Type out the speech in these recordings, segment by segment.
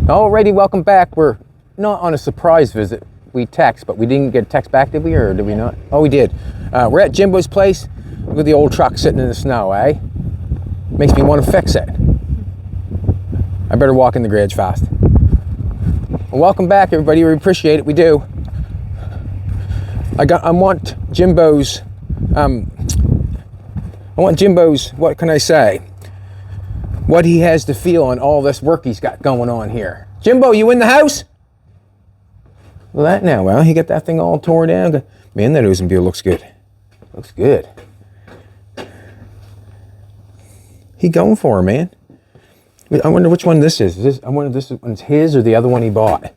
Alrighty, welcome back. We're not on a surprise visit. We text, but we didn't get a text back, did we, or did we not? Oh, we did. We're at Jimbo's place. Look at the old truck sitting in the snow, eh? Makes me want to fix it. I better walk in the garage fast. Well, welcome back, everybody. We appreciate it. We do. I want Jimbo's. What can I say? What he has to feel on all this work he's got going on here. Jimbo, you in the house? Look at that now. Well, he got that thing all torn down. Man, that Oldsmobile looks good. Looks good. He going for it, man. I wonder which one this is. I wonder if this one's his or the other one he bought.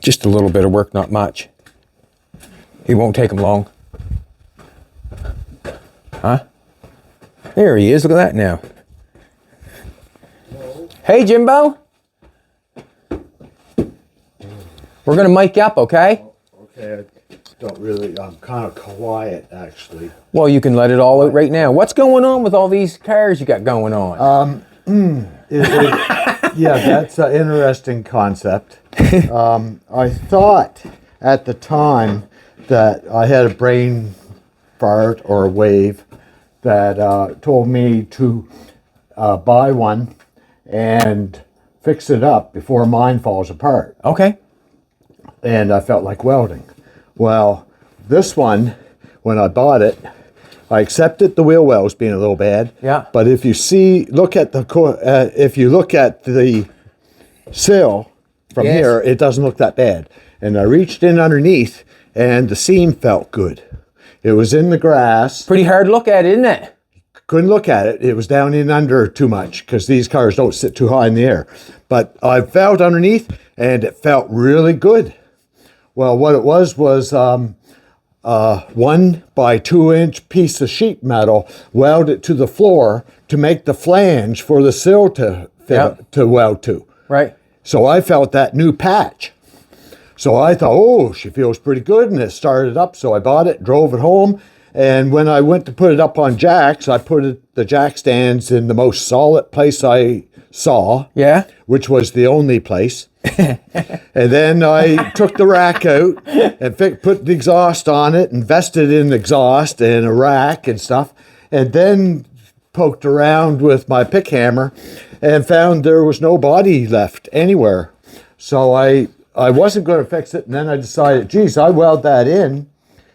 Just a little bit of work, not much. It won't take him long. Huh? There he is. Look at that now. Hello. Hey, Jimbo. We're going to mic up, okay? Okay. I'm kind of quiet, actually. Well, you can let it all out right now. What's going on with all these cars you got going on? Yeah, that's an interesting concept. I thought at the time that I had a brain fart or a wave that told me to buy one and fix it up before mine falls apart. Okay. And I felt like welding. Well, this one, when I bought it, I accepted the wheel wells being a little bad. Yeah. But if you look at the sill from here, it doesn't look that bad. And I reached in underneath, and the seam felt good. It was in the grass. Pretty hard to look at, isn't it? Couldn't look at it. It was down in under too much because these cars don't sit too high in the air. But I felt underneath, and it felt really good. Well, what it was 1 by 2 inch piece of sheet metal welded to the floor to make the flange for the sill to fit to weld to. Right. So I felt that new patch. So I thought, oh, she feels pretty good, and it started up. So I bought it, drove it home, and when I went to put it up on jacks, I put the jack stands in the most solid place I saw. Yeah. Which was the only place. And then I took the rack out and put the exhaust on it, invested in exhaust and a rack and stuff, and then poked around with my pick hammer and found there was no body left anywhere. So I wasn't going to fix it, and then I decided, geez, I weld that in.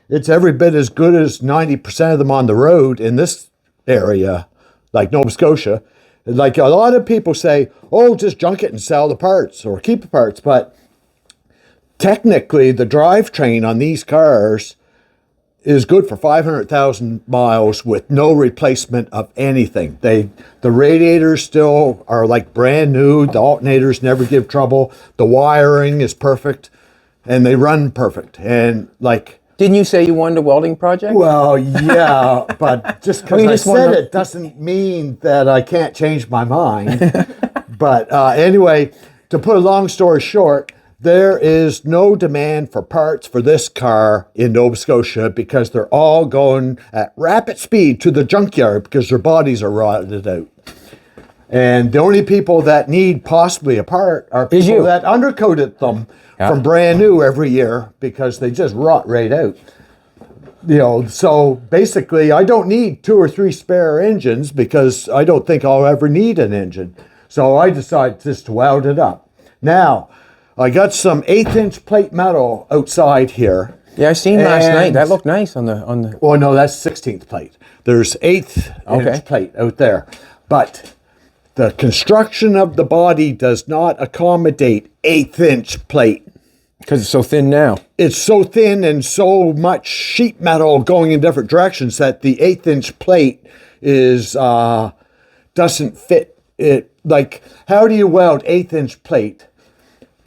It's every bit as good as 90% of them on the road in this area, like Nova Scotia. Like a lot of people say, oh, just junk it and sell the parts or keep the parts. But technically, the drivetrain on these cars is good for 500,000 miles with no replacement of anything. The radiators still are like brand new. The alternators never give trouble. The wiring is perfect, and they run perfect. And like, didn't you say you wanted a welding project? Well, yeah, but just because I said it doesn't mean that I can't change my mind. But anyway, to put a long story short, there is no demand for parts for this car in Nova Scotia because they're all going at rapid speed to the junkyard because their bodies are rotted out. And the only people that need possibly a part are people that undercoated them from brand new every year because they just rot right out. You know, so basically I don't need 2 or 3 spare engines because I don't think I'll ever need an engine. So I decided just to weld it up. Now, I got some 1/8 inch plate metal outside here. Yeah, I seen last night. That looked nice on the. Oh no, that's 16th plate. There's 1/8 inch plate out there. But the construction of the body does not accommodate 1/8 inch plate. Because it's so thin now. It's so thin and so much sheet metal going in different directions that the 1/8 inch plate is doesn't fit it. Like, how do you weld 1/8 inch plate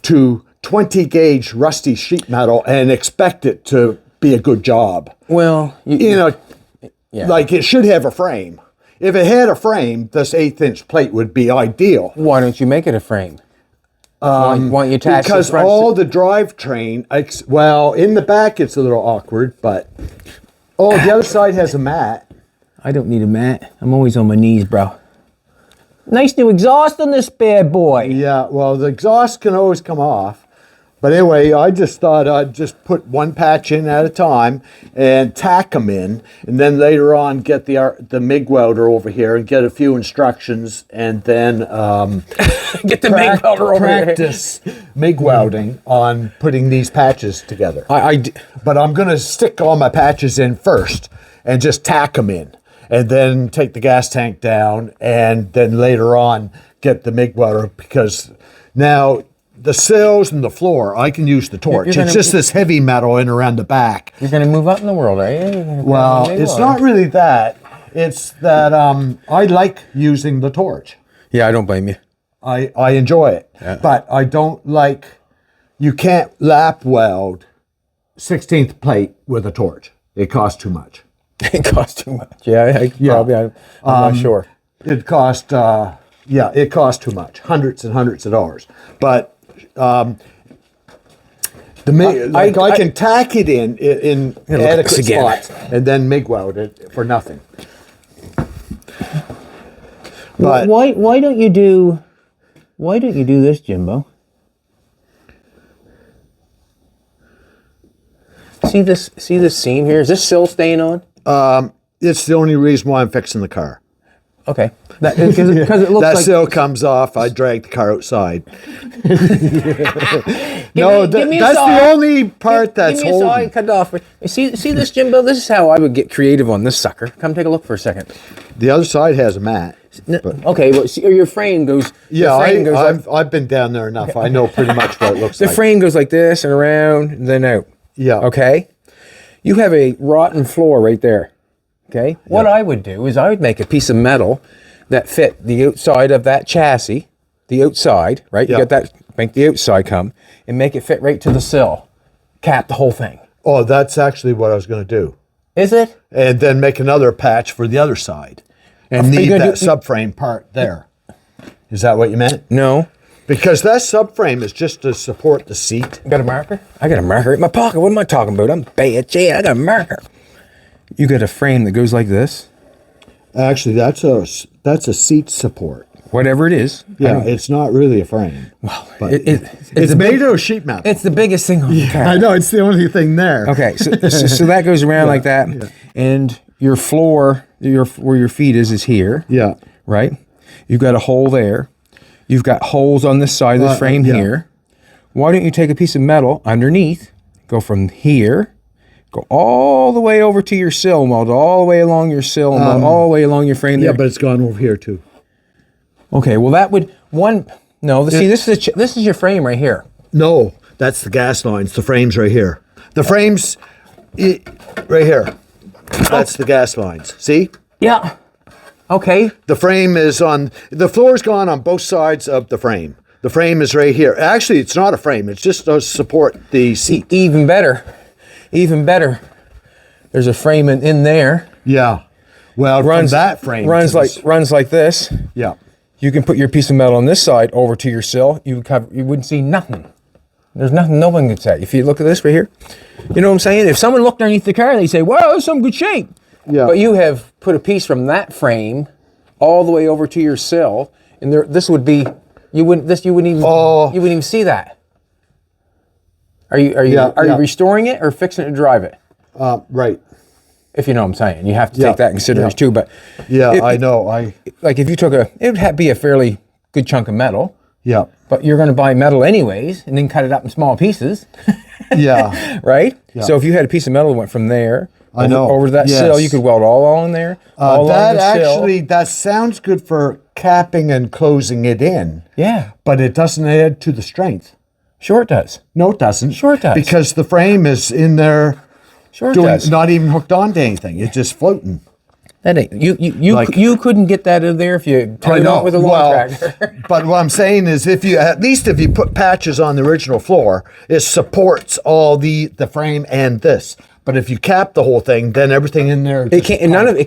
to 20 gauge rusty sheet metal and expect it to be a good job? Well, like it should have a frame. If it had a frame, this 1/8 inch plate would be ideal. Why don't you make it a frame? Why you attach because the front all the drivetrain, well, in the back it's a little awkward, but the other side has a mat. I don't need a mat. I'm always on my knees, bro. Nice new exhaust on this bad boy. Yeah, well, the exhaust can always come off. But anyway, I just thought I'd just put one patch in at a time and tack them in, and then later on get the MIG welder over here and get a few instructions, and then Get the MIG welder over here. practice MIG welding on putting these patches together. But I'm going to stick all my patches in first and just tack them in, and then take the gas tank down, and then later on get the MIG welder, because now the sills and the floor, I can use the torch. It's just this heavy metal in around the back. You're going to move up in the world, are you? Well, it's not really that. It's that I like using the torch. Yeah, I don't blame you. I enjoy it. Yeah. But I don't like, you can't lap weld 16th plate with a torch. It costs too much. It costs too much. Yeah, probably. I'm not sure. It cost, it costs too much. Hundreds and hundreds of dollars. But I can tack it in adequate spots and then MIG weld it for nothing. But why don't you do this, Jimbo? See this seam here? Is this sill staying on? It's the only reason why I'm fixing the car. Okay. Because it looks that like sill comes off, I drag the car outside. Give me that's the only part that's give me a saw holding. and cut it off. See this, Jimbo? This is how I would get creative on this sucker. Come take a look for a second. The other side has a mat. Okay, well, see, or your frame goes. Yeah, I've been down there enough. I know pretty much what it looks the like. frame goes like this and around and then out. Yeah. Okay? You have a rotten floor right there. Okay? What I would do is I would make a piece of metal that fit the outside of that chassis, the outside, right? You Yeah. get that, make the outside come, and make it fit right to the sill. Cap the whole thing. Oh, that's actually what I was going to do. Is it? And then make another patch for the other side. And leave that subframe part there. Is that what you meant? No. Because that subframe is just to support the seat. Got a marker? I got a marker in my pocket. What am I talking about? I'm bad. Yeah, I got a marker. You got a frame that goes like this. Actually, that's a seat support. Whatever it is. Yeah, it's not really a frame. Well, but it's made out of sheet metal. It's the biggest thing on the car. I know, it's the only thing there. Okay, so that goes around like that, and your floor, where your feet is here. Yeah. Right? You've got a hole there. You've got holes on this side of the frame here. Why don't you take a piece of metal underneath, go from here, go all the way over to your sill, and weld all the way along your sill, and weld all the way along your frame there. Yeah, but it's gone over here too. Okay, well that would, see, this is your frame right here. No, that's the gas lines. The frame's right here. The frame's right here. That's the gas lines. See? Yeah. Okay. The frame is on, the floor's gone on both sides of the frame. The frame is right here. Actually, it's not a frame. It's just to support the seat. Even better. Even better. There's a frame in there. Yeah. Well, runs that frame runs like this. Yeah. You can put your piece of metal on this side over to your sill. You wouldn't see nothing. There's nothing no one could say. If you look at this right here, you know what I'm saying? If someone looked underneath the car, they say, "Wow, that's some good shape." Yeah. But you have put a piece from that frame all the way over to your sill, and this would be you wouldn't even see that. Are you restoring it or fixing it to drive it? Right. If you know what I'm saying, you have to take that in consideration too. But I know. Like if you took it would be a fairly good chunk of metal. Yeah. But you're going to buy metal anyways, and then cut it up in small pieces. Yeah. Right. Yeah. So if you had a piece of metal that went from there over to that Yes. sill, you could weld all along there. That sounds good for capping and closing it in. Yeah. But it doesn't add to the strength. Sure it does. No, it doesn't. Sure it does. Because the frame is in there. Sure it does. Not even hooked onto anything. It's just floating. That ain't you couldn't get that in there if you tied it out with a lawn tractor. But what I'm saying is, if you put patches on the original floor, it supports all the frame and this. But if you cap the whole thing, then everything in there It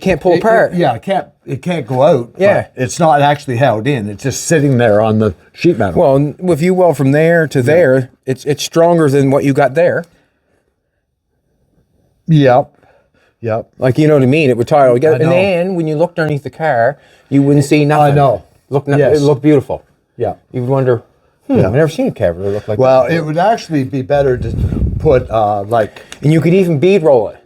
can't pull apart. It can't go out. Yeah. But it's not actually held in. It's just sitting there on the sheet metal. Well, if you weld from there to there, it's stronger than what you got there. Yep. Yep. Like, you know what I mean? It would tie all together. I know. And then when you looked underneath the car, you wouldn't see nothing. I know. Yes. It looked beautiful. Yeah. You would wonder, Yeah. I've never seen a carburetor look like Well, that. it would actually be better to put like. And you could even bead roll it.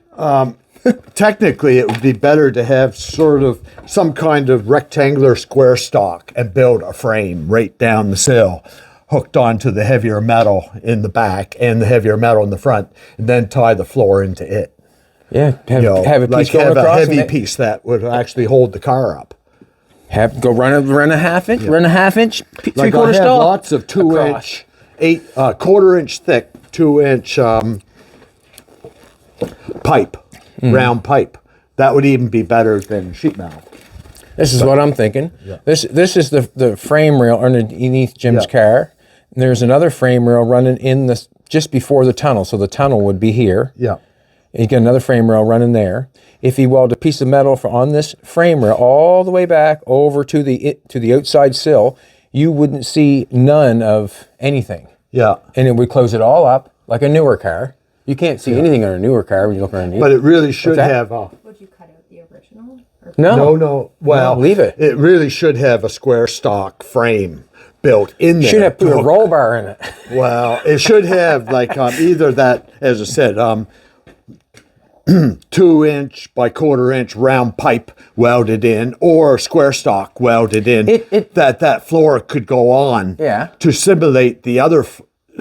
Technically, it would be better to have sort of some kind of rectangular square stock and build a frame right down the sill, hooked onto the heavier metal in the back and the heavier metal in the front, and then tie the floor into it. Yeah, have, You know, have a piece like going have a across. heavy piece that would actually hold the car up. Go run a half inch, run a half inch, Like I three-quarter have stall. lots of 2-inch, quarter-inch thick, 2-inch pipe, round pipe. That would even be better than sheet metal. This is what I'm thinking. Yeah. This is the frame rail underneath Jim's Yeah. car. And there's another frame rail running in this just before the tunnel. So the tunnel would be here. Yeah. And you get another frame rail running there. If you weld a piece of metal on this frame rail all the way back over to the outside sill, you wouldn't see none of anything. Yeah. And it would close it all up like a newer car. You can't see anything on a newer car when you look underneath. But it really should that? have. Would you cut out the original? Or No. Well, No, leave it. It really should have a square stock frame built in there. Should have put a to hook. roll bar in it. Well, it should have like either that, as I said, 2-inch by quarter-inch round pipe welded in, or square stock welded in. That floor could go on. Yeah. To simulate the other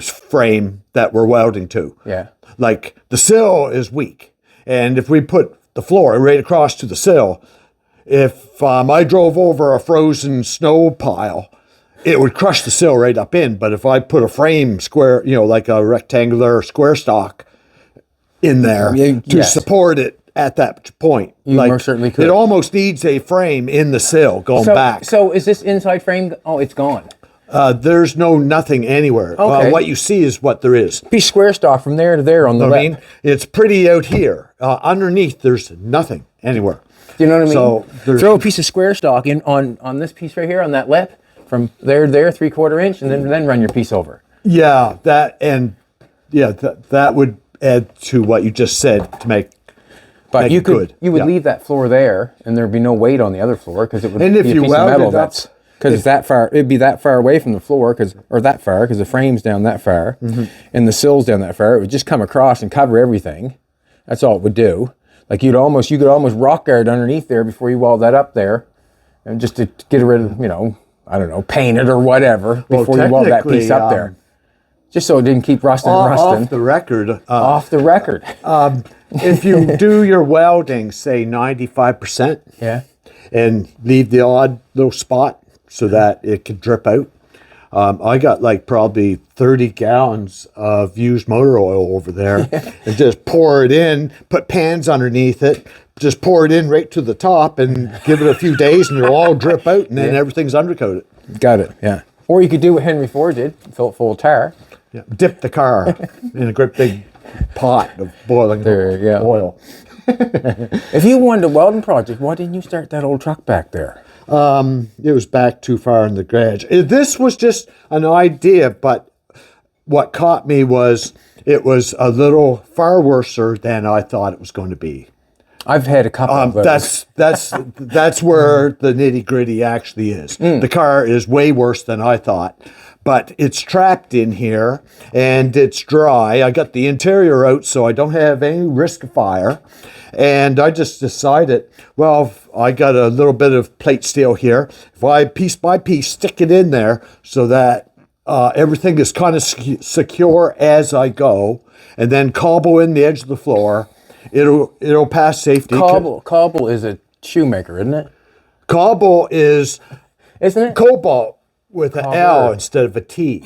frame that we're welding to. Yeah. Like the sill is weak, and if we put the floor right across to the sill, if I drove over a frozen snow pile, it would crush the sill right up in. But if I put a frame square, like a rectangular square stock in there to Yes. support it at that point, You most certainly could. It almost needs a frame in the sill going back. So is this inside frame? Oh, it's gone. There's nothing anywhere. Okay. What you see is what there is. Piece square stock from there to there on the I left. mean, it's pretty out here. Underneath, there's nothing anywhere. Do you know what I mean? So there's- throw a piece of square stock in on this piece right here on that lip from there 3/4 inch, and then run your piece over. Yeah, that would add to what you just said to make. But Make you it could good. you would Yeah. leave that floor there, and there'd be no weight on the other floor because it would And if be a you piece of welded metal up- that's because it's that far. It'd be that far away from the floor because the frame's down that far, Mm-hmm. and the sill's down that far. It would just come across and cover everything. That's all it would do. Like you could almost rock guard underneath there before you weld that up there, and just to get rid of I don't know, paint it or whatever before you weld that piece up there, just so it didn't keep rusting and rusting. Off the record, Off the record. if you do your welding, say 95%, Yeah. and leave the odd little spot so that it can drip out. I got like probably 30 gallons of used motor oil over there and just pour it in, put pans underneath it, just pour it in right to the top and give it a few days and it'll all drip out and then everything's undercoated. Got it. Yeah. Or you could do what Henry Ford did, fill it full of tar. Yeah. Dip the car in a great big pot of boiling There you go. oil. If you wanted a welding project, why didn't you start that old truck back there? It was back too far in the garage. This was just an idea, but what caught me was it was a little far worser than I thought it was going to be. I've had a couple of those. That's where the nitty gritty actually is. The car is way worse than I thought, but it's trapped in here and it's dry. I got the interior out, so I don't have any risk of fire. And I just decided, well, I got a little bit of plate steel here. If I piece by piece stick it in there so that everything is kind of secure as I go, and then cobble in the edge of the floor, it'll pass safety. Cobble is a shoemaker, isn't it? Cobble is Isn't it? cobalt with an L instead of a T.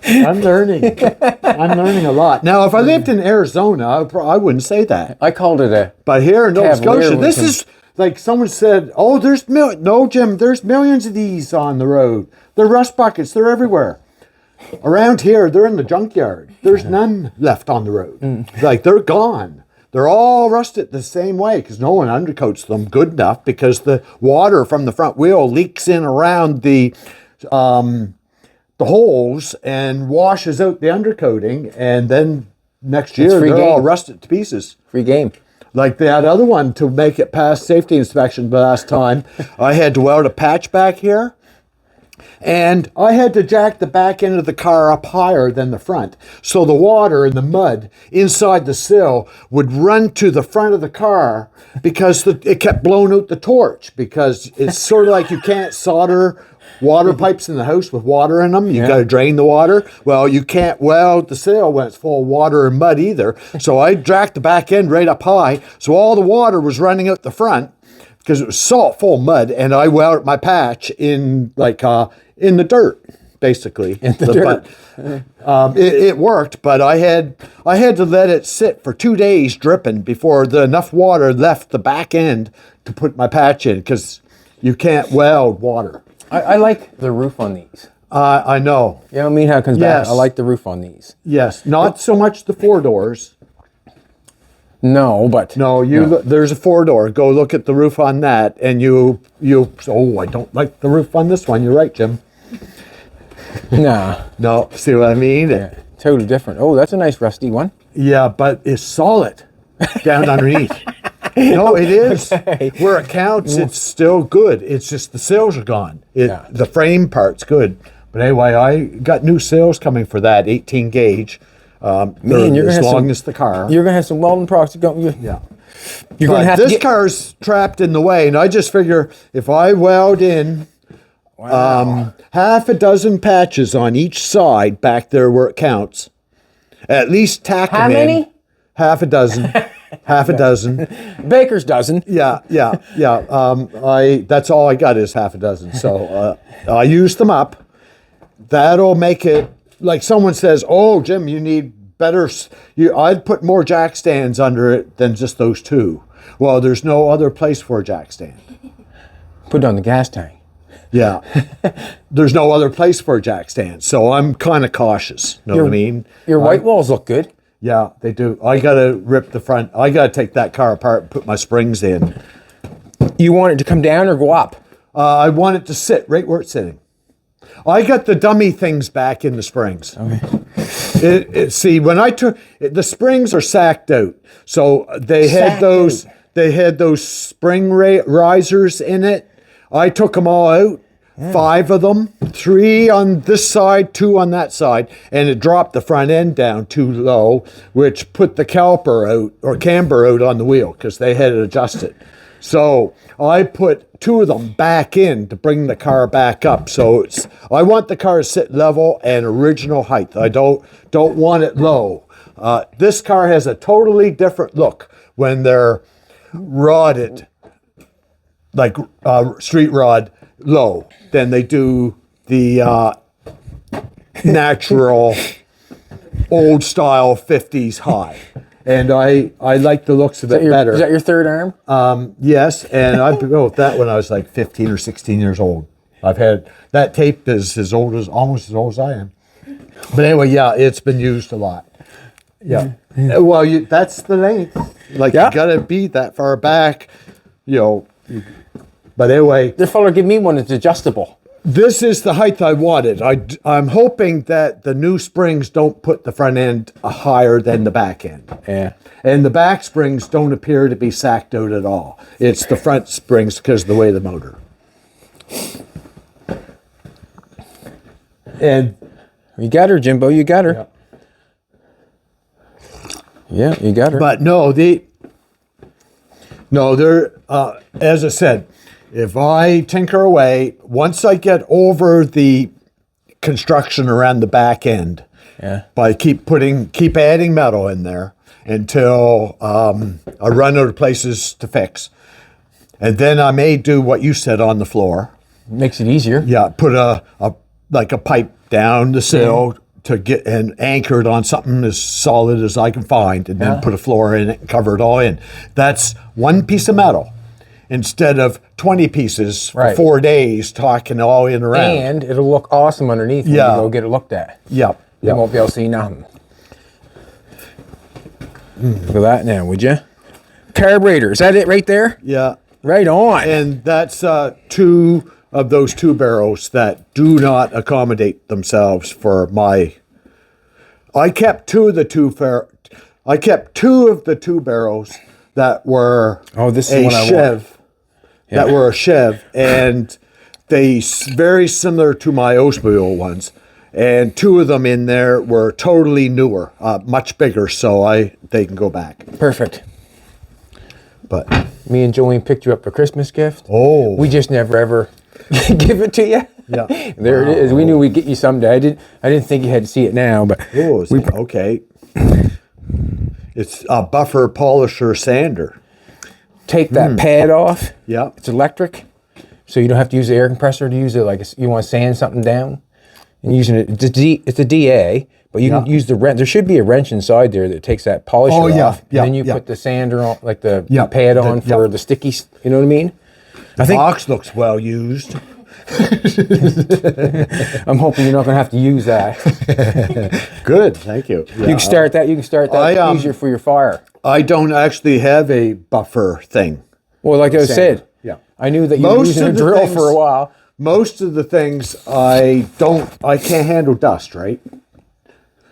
I'm learning. I'm learning a lot. Now, if I lived in Arizona, I wouldn't say that. I called it a. But here in Nova Cavalier Scotia, we this can- is like someone said, oh, no, Jim, there's millions of these on the road. They're rust buckets. They're everywhere. Around here, they're in the junkyard. There's none left on the road. Like, they're gone. They're all rusted the same way because no one undercoats them good enough because the water from the front wheel leaks in around the the holes and washes out the undercoating, and then next year free they're all game. rusted to pieces. Free game. Like that other one, to make it past safety inspection the last time, I had to weld a patch back here. And I had to jack the back end of the car up higher than the front. So the water and the mud inside the sill would run to the front of the car because it kept blowing out the torch. Because it's sort of like you can't solder water pipes in the house with water in them. You got to drain the water. Well, you can't weld the sill when it's full of water and mud either. So I jacked the back end right up high. So all the water was running out the front because it was salt full of mud. And I welded my patch in in the dirt, basically. In the dirt. But, it worked, but I had to let it sit for 2 days dripping before enough water left the back end to put my patch in, because you can't weld water. I like the roof on these. I know. You know what I mean? How it comes back. Yes. I like the roof on these. Yes, not so much the 4 doors. No, but No, there's a 4-door. Go look at the roof on that, and I don't like the roof on this one. You're right, Jim. nah. No, see what I mean? Yeah, totally different. Oh, that's a nice rusty one. Yeah, but it's solid down underneath. No, it is. Where it counts, it's still good. It's just the sills are gone. The frame part's good. But anyway, I got new sills coming for that 18 gauge. Man, you're as gonna have long as the car. You're gonna have some welding products going. Yeah. You're gonna have this car's trapped in the way, and I just figure if I weld in half a dozen patches on each side back there where it counts, at least tack them in. How many? Half a dozen. Half a dozen. Baker's dozen. Yeah. That's all I got is half a dozen. So I used them up. That'll make it, like someone says, "Oh, Jim, you need better." I'd put more jack stands under it than just those 2. Well, there's no other place for a jack stand. Put it on the gas tank. Yeah. There's no other place for a jack stand. So I'm kind of cautious. Know what I mean? Your white walls look good. Yeah, they do. I got to rip the front. I got to take that car apart and put my springs in. You want it to come down or go up? I want it to sit right where it's sitting. I got the dummy things back in the springs. Okay. See, when I took the springs are sacked out, so they had those spring risers in it. I took them all out, 5 of them, 3 on this side, 2 on that side, and it dropped the front end down too low, which put the caliper out or camber out on the wheel because they had it adjusted. So I put 2 of them back in to bring the car back up. So I want the car to sit level and original height. I don't want it low. This car has a totally different look when they're rodded, like street rod low, than they do the natural old style 50s high. And I like the looks of it better. Is that your third arm? Yes, and I built that when I was like 15 or 16 years old. I've had that tape is almost as old as I am. But anyway, yeah, it's been used a lot. Yeah. Well, that's the length. Like you gotta be that far back, But anyway, This fella give me one that's adjustable. this is the height I wanted. I'm hoping that the new springs don't put the front end higher than the back end. Yeah. And the back springs don't appear to be sacked out at all. It's the front springs because of the way of the motor. And You got her, Jimbo. You got her. Yeah, you got her. but they're as I said, if I tinker away, once I get over the construction around the back end, by keep adding metal in there until I run out of places to fix. And then I may do what you said on the floor. Makes it easier. Yeah, put a pipe down the sill to get and anchor it on something as solid as I can find, and then put a floor in it and cover it all in. That's one piece of metal instead of 20 pieces for 4 days talking all in around. And it'll look awesome underneath when you go get it looked at. Yep. You won't be able to see nothing. Look at that now, would you? Carburetor, is that it right there? Yeah. Right on. And that's 2 of those two barrels that do not accommodate themselves for my. I kept two of the two barrels that were this is a one I want. Chev. That were a Chev, and very similar to my Oldsmobile ones. And two of them in there were totally newer, much bigger, so they can go back. Perfect. But Me and Jolene picked you up a Christmas gift. oh, We just never ever give it to you. yeah, There it is. We knew we'd get you someday. I didn't think you had to see it now, but okay. It's a buffer polisher sander. take that pad off. Yeah. It's electric, so you don't have to use the air compressor to use it. Like you want to sand something down, and using it. It's a DA, but you can use the wrench. There should be a wrench inside there that takes that polisher off. And then you put the sander on, like the pad on for the stickies. You know what I mean? I think box looks well used. I'm hoping you're not going to have to use that. Good, thank you. Yeah. You can start that. You can start that easier for your fire. I don't actually have a buffer thing. Well, like I said, I knew that you were using a drill for a while. Most of the things I can't handle dust, right?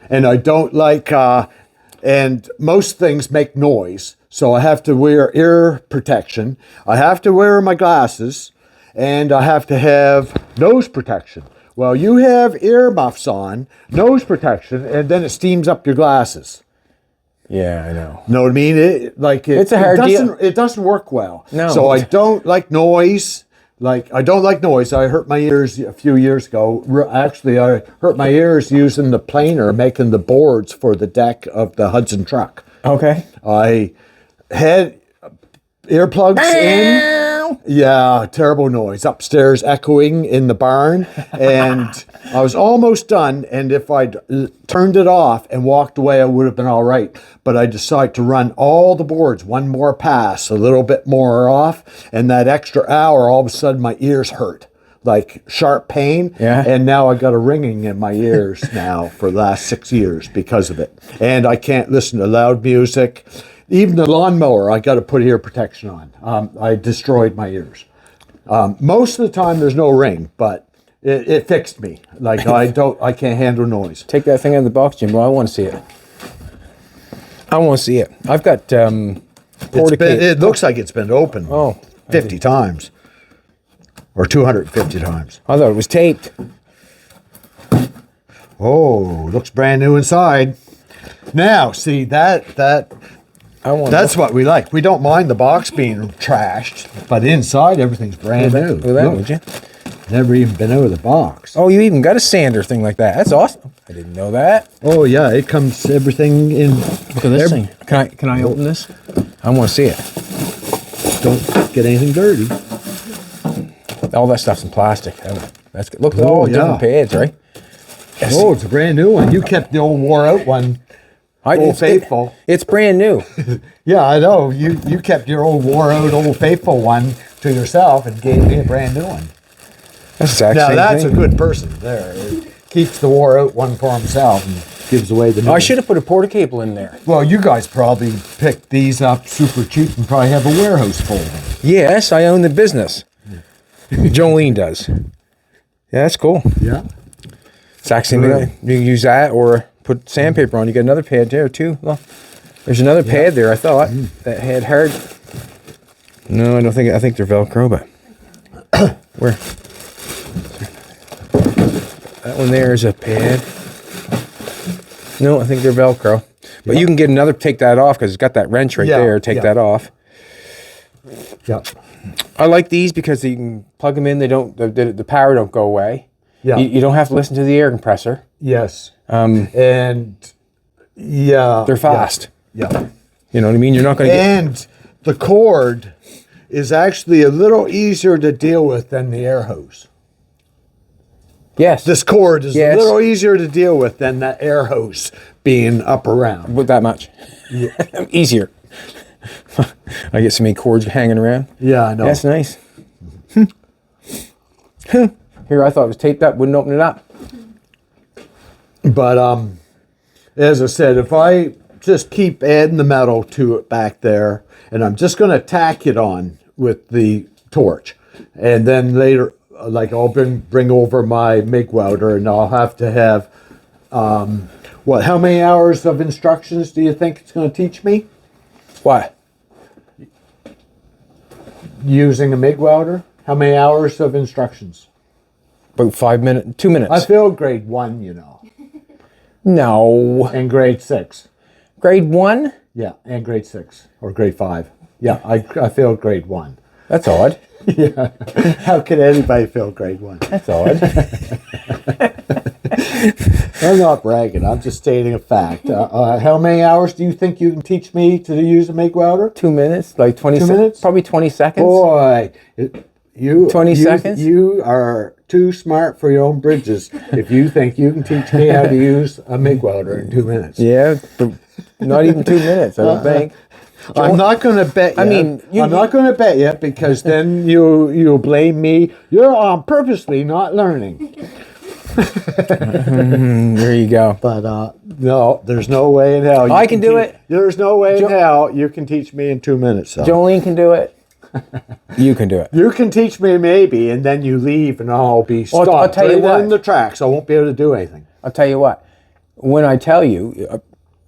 And I don't like, and most things make noise. So I have to wear ear protection. I have to wear my glasses, and I have to have nose protection. Well, you have ear muffs on, nose protection, and then it steams up your glasses. Yeah, I know. Know what I mean? It's a hard deal. It doesn't work well. No. So I don't like noise. I hurt my ears a few years ago. Actually, I hurt my ears using the planer, making the boards for the deck of the Hudson truck. Okay. I had earplugs in. Yeah, terrible noise. Upstairs echoing in the barn. And I was almost done. And if I'd turned it off and walked away, I would have been all right. But I decided to run all the boards, one more pass, a little bit more off. And that extra hour, all of a sudden, my ears hurt. Like sharp pain. Yeah. And now I got a ringing in my ears now for the last 6 years because of it. And I can't listen to loud music. Even the lawnmower, I got to put ear protection on. I destroyed my ears. Most of the time, there's no ring, but it fixed me. Like I can't handle noise. Take that thing out of the box, Jimbo. I want to see it. I want to see it. I've got It looks like it's been opened 50 times or 250 times. I thought it was taped. Oh, looks brand new inside. Now, see that's what we like. We don't mind the box being trashed, but inside everything's brand new. Look at that, would you? Never even been out of the box. Oh, you even got a sander thing like that. That's awesome. I didn't know that. Oh yeah, it comes everything in. Look at this thing. Can I open this? I want to see it. Don't get anything dirty. All that stuff's in plastic. That's good. Look at all the different pads, right? Yes. Oh, it's a brand new one. You kept the old wore out one. Old Faithful. It's brand new. Yeah, I know. You kept your old wore out Old Faithful one to yourself and gave me a brand new one. That's a good person there. It keeps the wore out one for himself and gives away the new I one. should have put a porta cable in there. Well, you guys probably picked these up super cheap and probably have a warehouse full of them. Yes, I own the business. Jolene does. Yeah, that's cool. Yeah. Exact same thing. You can use that or put sandpaper on. You got another pad there too. Look, there's another pad there. I thought that had hard. No, I don't think. I think they're Velcro, but where? That one there is a pad. No, I think they're Velcro. But you can get another. Take that off because it's got that wrench right there. Take that off. Yeah. I like these because you can plug them in. They don't. The power don't go away. Yeah. You don't have to listen to the air compressor. Yes. They're fast. Yeah. You know what I mean? You're not going to get... And the cord is actually a little easier to deal with than the air hose. Yes. This cord is a little easier to deal with than that air hose being up around. With that much. Yeah. Easier. I get so many cords hanging around. Yeah, I know. That's nice. Here, I thought it was taped up. Wouldn't open it up. But as I said, if I just keep adding the metal to it back there, and I'm just going to tack it on with the torch, and then later like I'll bring over my MIG welder, and I'll have to have how many hours of instructions do you think it's going to teach me What? using a MIG welder? How many hours of instructions? About 5 minutes, 2 minutes. I failed grade 1, you know, No. and grade 6. Grade 1? Yeah, and grade 6 or grade 5. Yeah, I failed grade 1. That's odd. Yeah. How could anybody fail grade 1? That's odd. I'm not bragging. I'm just stating a fact. How many hours do you think you can teach me to use a MIG welder? 2 minutes, like 20 2 minutes? Probably 20 seconds. Boy, 20 seconds? You are too smart for your own bridges if you think you can teach me how to use a MIG welder in 2 minutes. Yeah, but not even 2 minutes, I don't think. I'm not going to bet you. I mean, I'm not going to bet you because then you'll blame me. You're purposely not learning. There you go. But no, there's no way in hell. I can do it. There's no way in hell you can teach me in 2 minutes. So. Jolene can do it. You can do it. You can teach me maybe, and then you leave, and I'll be stopped I'll tell you right what. in the tracks. I won't be able to do anything. I'll tell you what. When I tell you,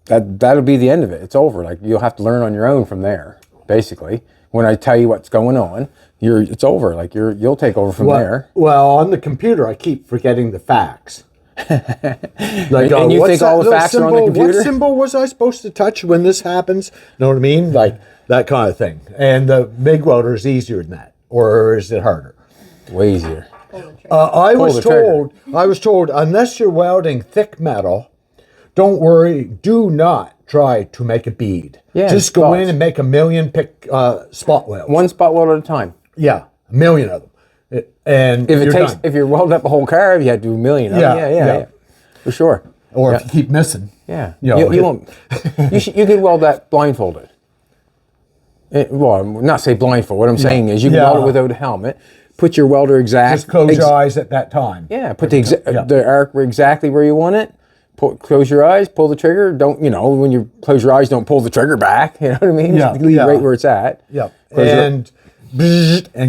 that'll be the end of it. It's over. Like you'll have to learn on your own from there. Basically, when I tell you what's going on, it's over. Like you'll take over from there. Well, on the computer, I keep forgetting the facts. Like, and you think all the facts are on the computer? What symbol was I supposed to touch when this happens? Know what I mean? Like that kind of thing. And the MIG welder is easier than that, or is it harder? Way easier. I was told unless you're welding thick metal, don't worry. Do not try to make a bead. Yeah, just go in spots. and make a million spot welds. One spot weld at a time. Yeah, a million of them. And If you're welding up a whole car, you had to do a million of them. Yeah. For sure. Or if you keep missing. Yeah. You won't. You could weld that blindfolded. Well, not say blindfold. What I'm saying is you can weld it without a helmet. Put your welder Just close your eyes at that time. Yeah. Put the arc exactly where you want it. Close your eyes. Pull the trigger. Don't when you close your eyes, don't pull the trigger back. You know what I mean? Yeah. Just leave it right where it's at. Yeah. And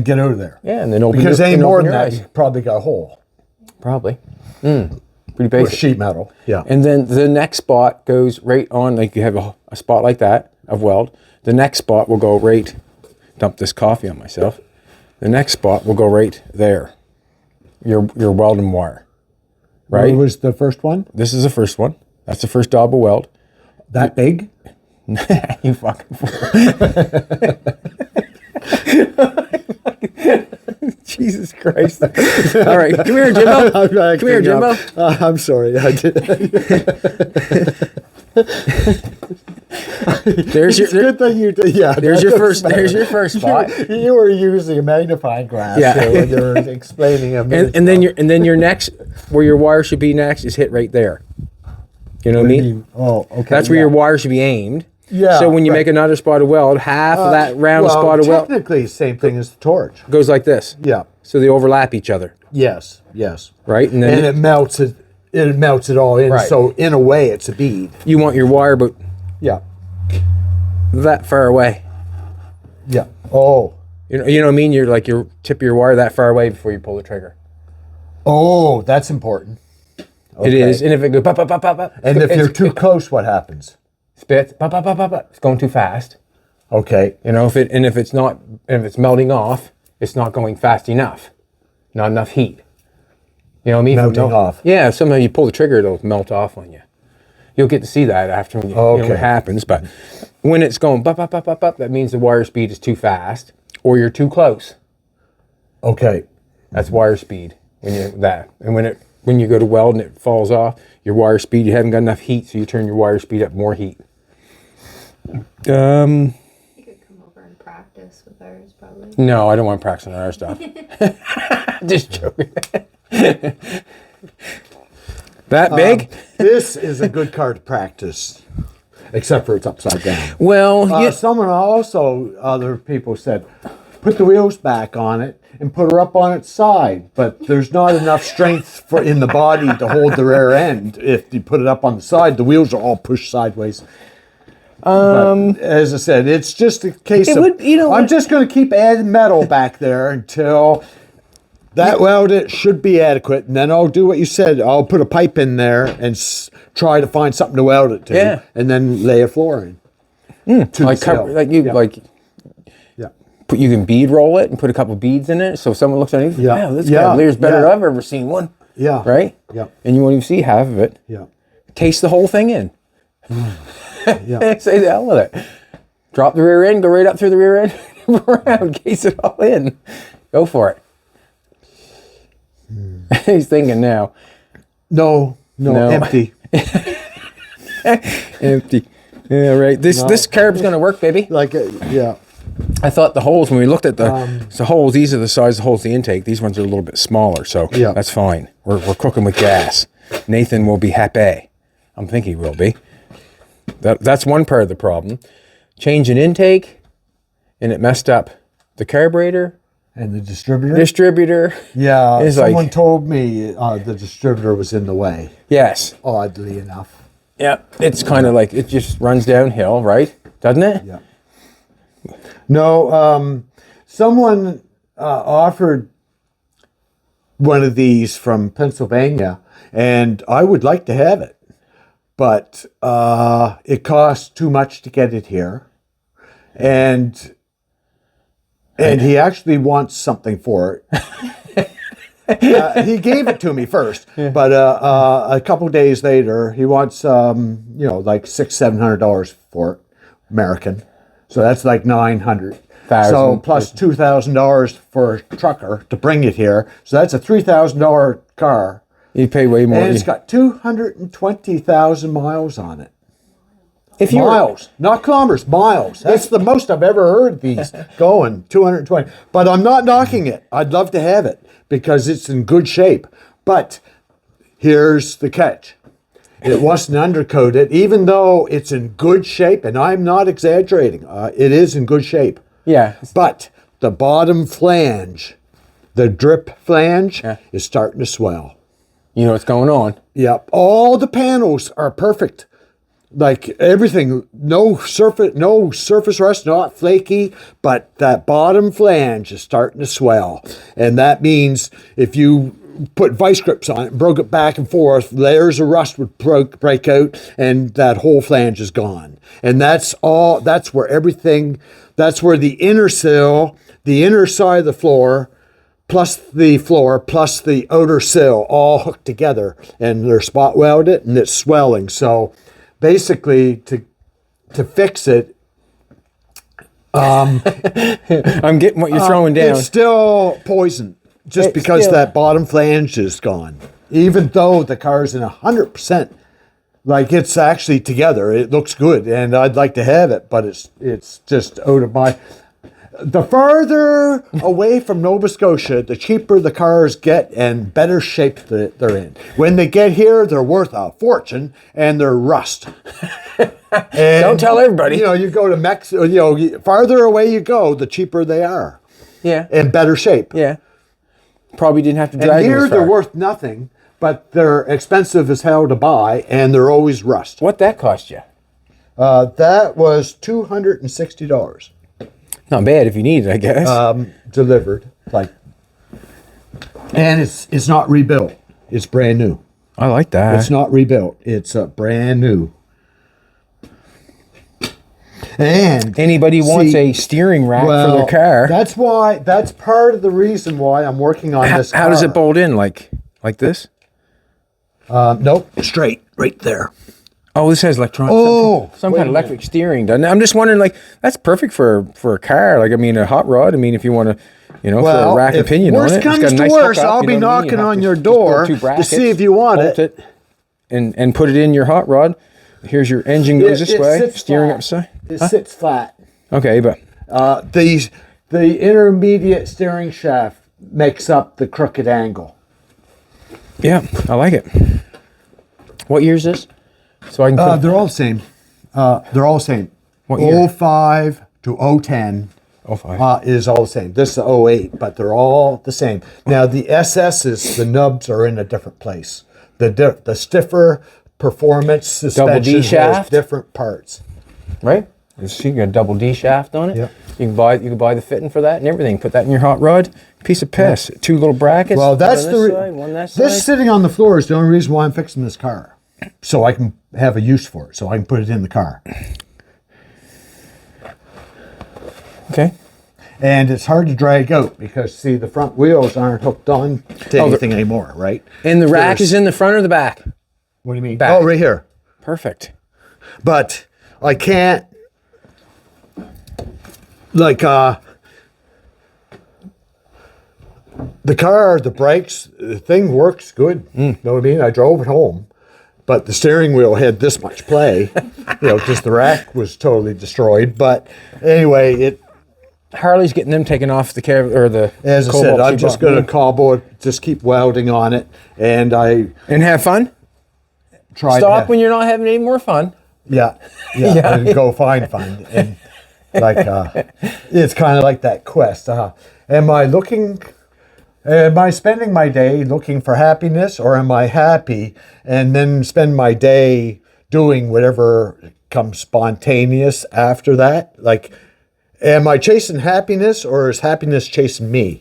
get out of there. Yeah, and then open because any more than that, eyes. you probably got a hole. Probably. Pretty basic. With sheet metal. Yeah. And then the next spot goes right on, like you have a spot like that of weld. The next spot will go right, dump this coffee on myself. The next spot will go right there. Your welding wire. Right? What was the first one? This is the first one. That's the first double weld. That big? You fucking fool. Jesus Christ. All right, come here, Jimbo. Come here, Jimbo. I'm sorry. I did. Good thing you did. Yeah. There's your first spot. You were using a magnifying glass when you were explaining a and then your next, where your wire should be next, is hit right there. You know what I mean? Oh, okay. That's where your wire should be aimed. Yeah. So when you make another spot of weld, half of that round spot of weld technically same thing as the torch. goes like this. Yeah. So they overlap each other. Yes. Right? And then it melts it. It melts it all in. Right. So in a way, it's a bead. you want your wire about that far away. Yeah. Oh. You know what I mean? You're like your tip of your wire that far away before you pull the trigger. Oh, that's important. Okay. It is. And if it goes pop, pop, pop, pop, pop. And if you're too close, what happens? Spits, pop, pop, pop, pop, pop. It's going too fast. Okay. If it's melting off, it's not going fast enough. Not enough heat. You know what I mean? Melting off. Yeah, somehow you pull the trigger, it'll melt off on you. You'll get to see that after when what happens. But when it's going bop, bop, bop, bop, bop, that means the wire speed is too fast or you're too close. Okay. That's wire speed and when you go to weld and it falls off, your wire speed, you haven't got enough heat, so you turn your wire speed up more heat. You could come over and practice with ours, probably. No, I don't want to practice on our stuff. Just joking. That big? This is a good car to practice, except for it's upside down. Well, other people said, put the wheels back on it and put her up on its side, but there's not enough strength in the body to hold the rear end. If you put it up on the side, the wheels are all pushed sideways. But as I said, it's just a case I'm just going to keep adding metal back there until That welded should be adequate, and then I'll do what you said. I'll put a pipe in there and try to find something to weld it to, Yeah. and then lay a floor in. To Like the sill. Yeah. You can bead roll it and put a couple beads in it, so if someone looks underneath, Yeah. wow, this Yeah. cavalier's better Yeah. than I've ever seen one. Yeah. Right? Yeah. And you won't even see half of it. Yeah. Case the whole thing in. Yeah. Say the hell with it. Drop the rear end, go right up through the rear end, around, case it all in. Go for it. He's thinking now. No, empty. Empty. Yeah, right. This carb's gonna work, baby. Yeah. I thought the holes, when we looked at the holes, these are the size of the holes of the intake. These ones are a little bit smaller, so Yeah. that's fine. We're cooking with gas. Nathan will be happy. I'm thinking he will be. That's one part of the problem. Change an intake, and it messed up the carburetor. And the distributor? Yeah. It's someone told me the distributor was in the way, Yes. oddly enough. Yeah. It's kind of like, it just runs downhill, right? Doesn't it? Yeah. No, someone offered one of these from Pennsylvania, and I would like to have it, but it costs too much to get it here, and he actually wants something for it. He gave it to me first, but a couple days later, he wants like $600-700 for it, American. So that's like $900. So plus $2,000 for a trucker to bring it here. So that's a $3,000 car. You pay way more. And it's got 220,000 miles on it. If you Miles, not kilometers, miles. That's the most I've ever heard these going, 220. But I'm not knocking it. I'd love to have it because it's in good shape. But here's the catch. It wasn't undercoated, even though it's in good shape, and I'm not exaggerating. It is in good shape. Yeah. But the bottom flange, the drip flange, is starting to swell. You know what's going on. Yep. All the panels are perfect. Like everything, no surface rust, not flaky, but that bottom flange is starting to swell. And that means if you put vice grips on it and broke it back and forth, layers of rust would break out and that whole flange is gone. And that's where the inner sill, the inner side of the floor, plus the outer sill all hooked together, and they're spot welded and it's swelling. So basically to fix it, I'm getting what you're throwing down. it's still poison just because that bottom flange is gone. Even though the car's in 100%, like it's actually together, it looks good, and I'd like to have it, but it's just out of my. The farther away from Nova Scotia, the cheaper the cars get and better shape that they're in. When they get here, they're worth a fortune and they're rust. And, Don't tell everybody. You go to Mexico, farther away you go, the cheaper they are. Yeah. And better shape. Yeah. Probably didn't have to drag And them here as far. they're worth nothing, but they're expensive as hell to buy, and they're always rust. What'd that cost you? That was $260. Not bad if you need it, I guess. Delivered, and it's not rebuilt. It's brand new. I like that. It's not rebuilt. It's brand new. And Anybody wants a steering rack for their car. That's part of the reason why I'm working on this car. How does it bolt in? Like this? Nope, straight, right there. Oh, this has electronic. Oh, some wait kind of a electric steering, doesn't it? I'm just wondering, that's perfect for a car. A hot rod. If you want to, for a rack and pinion on it. Worst It's got comes a to nice worst, hookup, I'll be you know what I mean? You knocking have on to your just build door two to brackets, see if you want bolt it. and put it in your hot rod. Here's your engine goes this way, sits steering flat. upside. It sits flat. Okay, but The intermediate steering shaft makes up the crooked angle. yeah, I like it. What year is this? So I can. They're all the same. They're all the same. What year? 05 to 010 05. is all the same. This is 08, but they're all the same. Now the SS's, the nubs are in a different place. The stiffer performance suspension has shaft? different parts. Right? You see, you got a double D shaft on it. Yep. You can buy the fitting for that and everything. Put that in your hot rod. Piece of piss. 2 little brackets. Well, that's one on this side, one that side. this sitting on the floor is the only reason why I'm fixing this car, so I can have a use for it, so I can put it in the car. Okay. And it's hard to drag out because, see, the front wheels aren't hooked on to anything anymore, right? And the rack is in the front or the back? What do you mean? Back. Oh, right here. Perfect. But I can't, like, the car, the brakes, the thing works good. You know what I mean? I drove it home, but the steering wheel had this much play, because the rack was totally destroyed. But anyway, Harley's getting them taken off the or the. as I cobalt said, I'm she just bought. going to cobble it, just keep welding on it, and I And have fun. try Stop to when you're not having any more fun. Yeah, and go find fun. And like, it's kind of like that quest. Am I spending my day looking for happiness, or am I happy and then spend my day doing whatever comes spontaneous after that? Like, am I chasing happiness, or is happiness chasing me?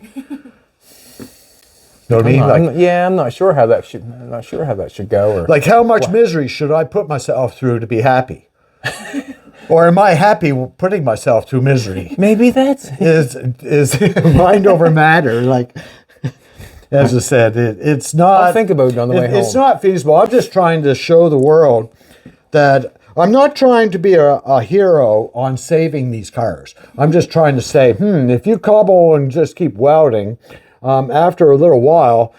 Know what I mean? I'm not sure how that should. I'm not sure how that should go. Or Like, how much misery should I put myself through to be happy? Or am I happy putting myself through misery? maybe that's. Is mind over matter? Like, as I said, it's not. I'll think about it on the way home. It's not feasible. I'm just trying to show the world that I'm not trying to be a hero on saving these cars. I'm just trying to say, if you cobble and just keep welding, after a little while,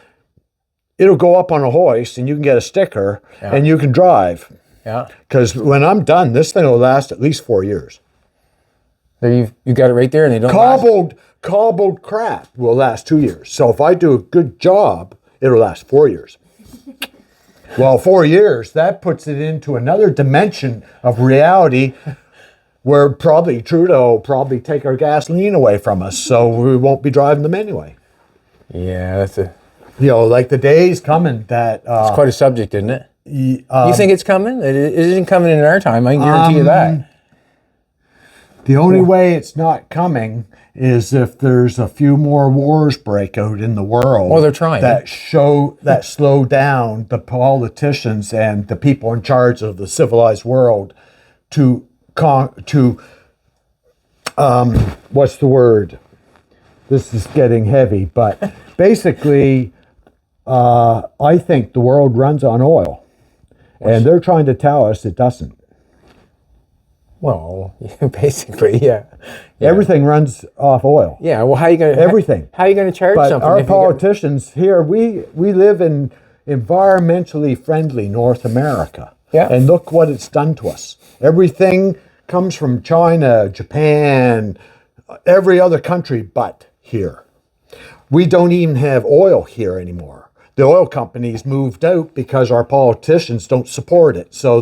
it'll go up on a hoist and you can get a sticker and you can drive. Yeah. Because when I'm done, this thing will last at least 4 years. There you got it right there, and they don't. last. Cobbled crap will last 2 years. So if I do a good job, it'll last 4 years. Well, 4 years, that puts it into another dimension of reality where probably Trudeau will probably take our gasoline away from us, so we won't be driving them anyway. Yeah, that's a. Like the day's coming that. It's quite a subject, isn't it? You think it's coming? It isn't coming in our time. I can guarantee you that. The only way it's not coming is if there's a few more wars break out in the world. Well, they're trying. That slow down the politicians and the people in charge of the civilized world to what's the word? This is getting heavy, but basically, I think the world runs on oil. And they're trying to tell us it doesn't. Well, basically, yeah. Everything runs off oil. Yeah. Well, how you gonna Everything. How you gonna charge But something? our if you get- politicians here, we live in environmentally friendly North America. Yeah. And look what it's done to us. Everything comes from China, Japan, every other country but here. We don't even have oil here anymore. The oil companies moved out because our politicians don't support it. So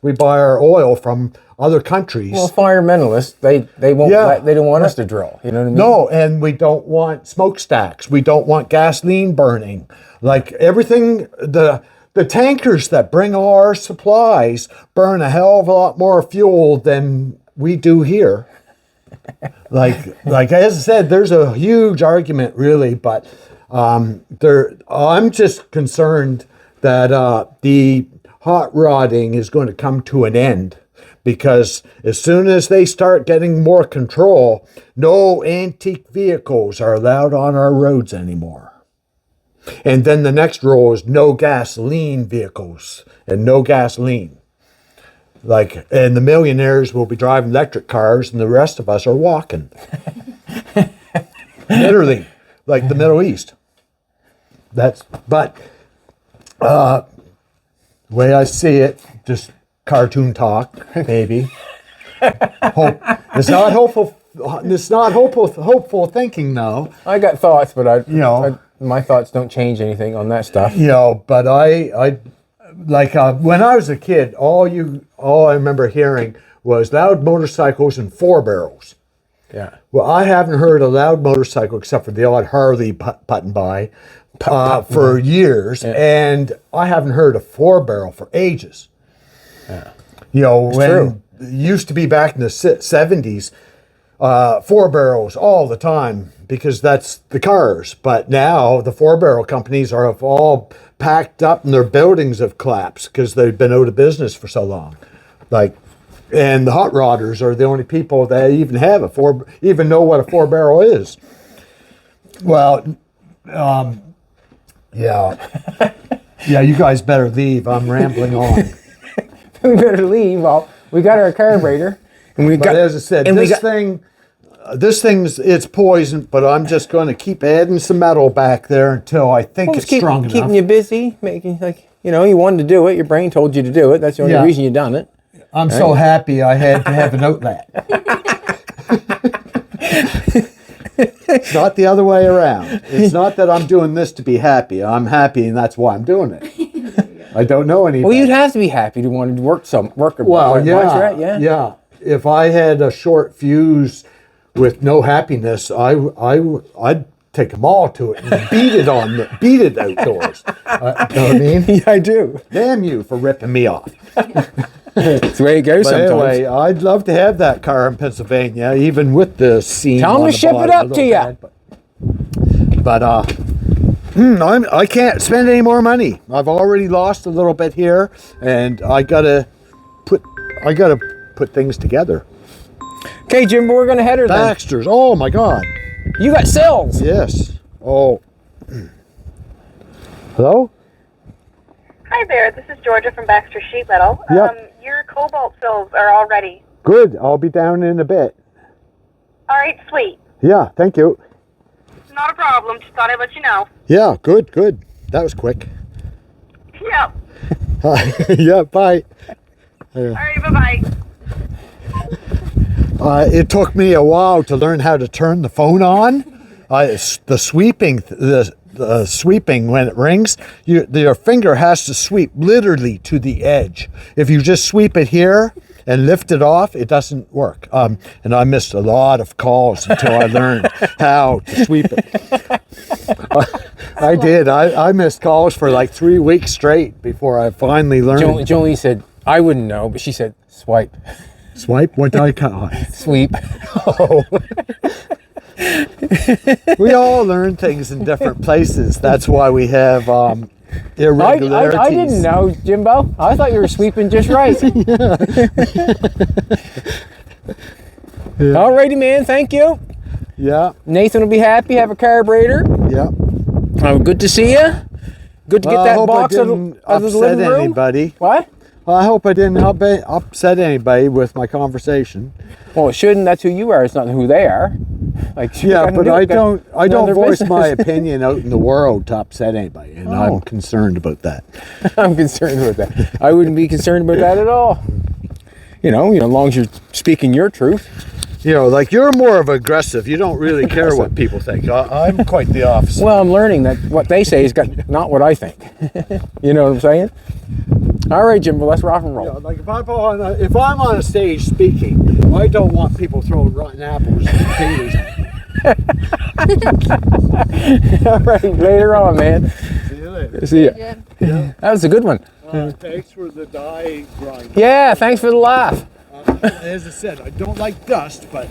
we buy our oil from other countries. Well, environmentalists, they won't. They don't want us to drill. You know what I mean? No, and we don't want smokestacks. We don't want gasoline burning. Like everything, the tankers that bring all our supplies burn a hell of a lot more fuel than we do here. Like as I said, there's a huge argument, really, but I'm just concerned that the hot rodding is going to come to an end, because as soon as they start getting more control, no antique vehicles are allowed on our roads anymore. And then the next rule is no gasoline vehicles and no gasoline. And the millionaires will be driving electric cars and the rest of us are walking. Literally, like the Middle East. But the way I see it, just cartoon talk, maybe. It's not hopeful. It's not hopeful thinking, though. I got thoughts, but my thoughts don't change anything on that stuff. But I when I was a kid, all I remember hearing was loud motorcycles and 4 barrels. Yeah. Well, I haven't heard a loud motorcycle except for the odd Harley putting by for years, and I haven't heard a 4 barrel for ages. Yeah. When true. used to be back in the 70s, 4-barrels all the time because that's the cars. But now the 4-barrel companies have all packed up and their buildings have collapsed because they've been out of business for so long. And the hot rodders are the only people that even have even know what a 4-barrel is. Well, yeah. Yeah, you guys better leave. I'm rambling on. We better leave. Well, we got our carburetor. And we But got, as I said, this thing's it's poison, but I'm just going to keep adding some metal back there until I think it's strong enough. Keeping you busy, making you wanted to do it. Your brain told you to do it. That's the only reason you done it. I'm so happy I had to have an outlet. It's not the other way around. It's not that I'm doing this to be happy. I'm happy, and that's why I'm doing it. I don't know anybody. Well, you'd have to be happy to want to work. Well, yeah. If I had a short fuse with no happiness, I'd take them all to it and beat it outdoors. You know what I mean? Yeah, I do. Damn you for ripping me off. That's the way it goes But sometimes. anyway, I'd love to have that car in Pennsylvania, even with the seam. Tell 'em on to the ship it bottom, up a to little ya. bad, but I can't spend any more money. I've already lost a little bit here, and I gotta put things together. Okay, Jimbo, we're gonna head her then. Baxter's. Oh my God. You got cells. Yes. Oh. Hello. Hi there, this is Georgia from Baxter Sheet Metal. Yep. Your cobalt fills are all ready. Good. I'll be down in a bit. All right, sweet. Yeah. Thank you. Not a problem. Just thought I'd let you know. Yeah. Good. Good. That was quick. Yep. Yeah. Bye. All right, bye-bye. It took me a while to learn how to turn the phone on. The sweeping when it rings, your finger has to sweep literally to the edge. If you just sweep it here and lift it off, it doesn't work. And I missed a lot of calls until I learned how to sweep it. I did. I missed calls for like 3 weeks straight before I finally learned. Jolie said, I wouldn't know, but she said, swipe. Swipe? What did I cut? Sweep. Oh. We all learn things in different places. That's why we have irregularities. I didn't know, Jimbo. I thought you were sweeping just right. Yeah. Alrighty, man. Thank you. Yeah. Nathan will be happy. Have a carburetor. Yeah. Good to see you. Good to get I that hope box I out didn't of the upset living room. anybody. What? I hope I didn't upset anybody with my conversation. Well, it shouldn't. That's who you are. It's not who they are. Yeah, but I don't voice business. my opinion out in the world to upset anybody, and I'm concerned about that. I'm concerned with that. I wouldn't be concerned about that at all. You know, as long as you're speaking your truth. You know, like you're more of aggressive. You don't really care what people think. I'm quite the opposite. Well, I'm learning that what they say is not what I think. You know what I'm saying? All right, Jimbo, let's rock and roll. Yeah, like if I'm on a stage speaking, I don't want people throwing rotten apples and potatoes at me. All right, later on, man. See you later. See ya. Yeah. Yeah. That was a good one. Thanks for the die grind. Yeah, thanks for the laugh. As I said, I don't like dust, but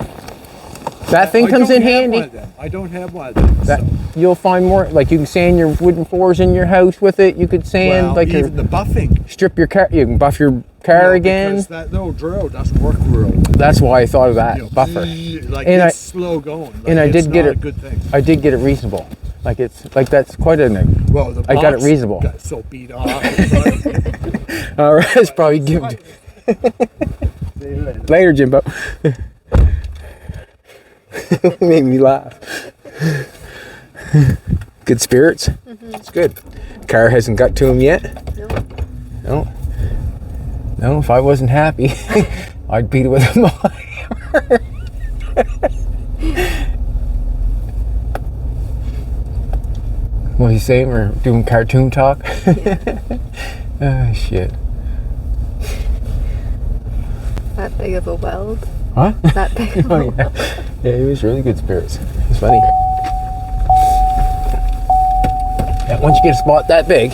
That thing comes in handy. I don't have one of them. That you'll find more. Like you can sand your wooden floors in your house with it. You could sand even the buffing. strip your car. You can buff your car again. Because that little drill doesn't work real. That's why I thought of that buffer. Like And it's slow going. Like and I it's did get not it. a good thing. I did get it reasonable. Like that's quite a. Well, the I got it box reasonable. Got so beat off. All right, it's probably given. See you later. Later, Jimbo. Made me laugh. Good spirits. It's good. Car hasn't got to him yet. Nope. No. If I wasn't happy, I'd beat it with a hammer. What are you saying? We're doing cartoon talk. Oh shit. That big of a weld. What? That big of a Oh, weld. yeah, he was really good spirits. It was funny. Yeah, once you get a spot that big.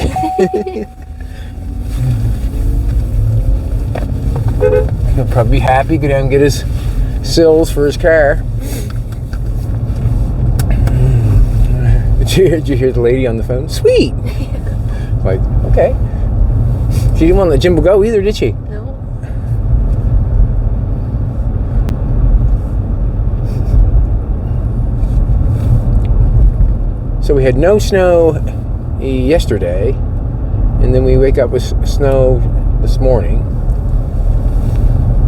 He'll probably be happy, go down and get his sills for his car. Did you hear the lady on the phone? Sweet! Like, okay. She didn't want to let Jimbo go either, did she? No. So we had no snow yesterday, and then we wake up with snow this morning.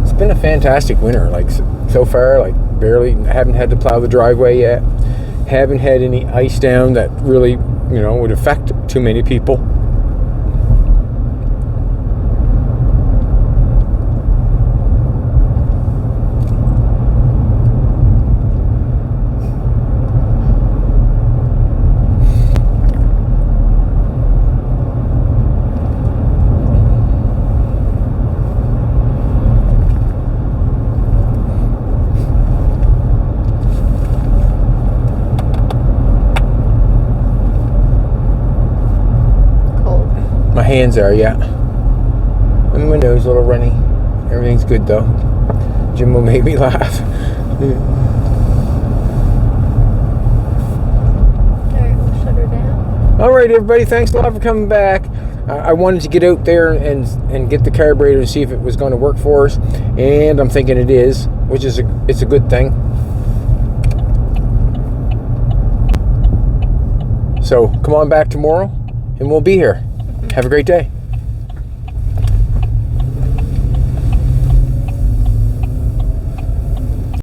It's been a fantastic winter, like so far, like barely, haven't had to plow the driveway yet. Haven't had any ice down that really, would affect too many people. My hands are, yeah. And my nose a little runny. Everything's good though. Jimbo made me laugh. Alright, we'll shut her down. Alright everybody, thanks a lot for coming back. I wanted to get out there and get the carburetor and see if it was going to work for us. And I'm thinking it is, which is it's a good thing. So come on back tomorrow and we'll be here. Have a great day.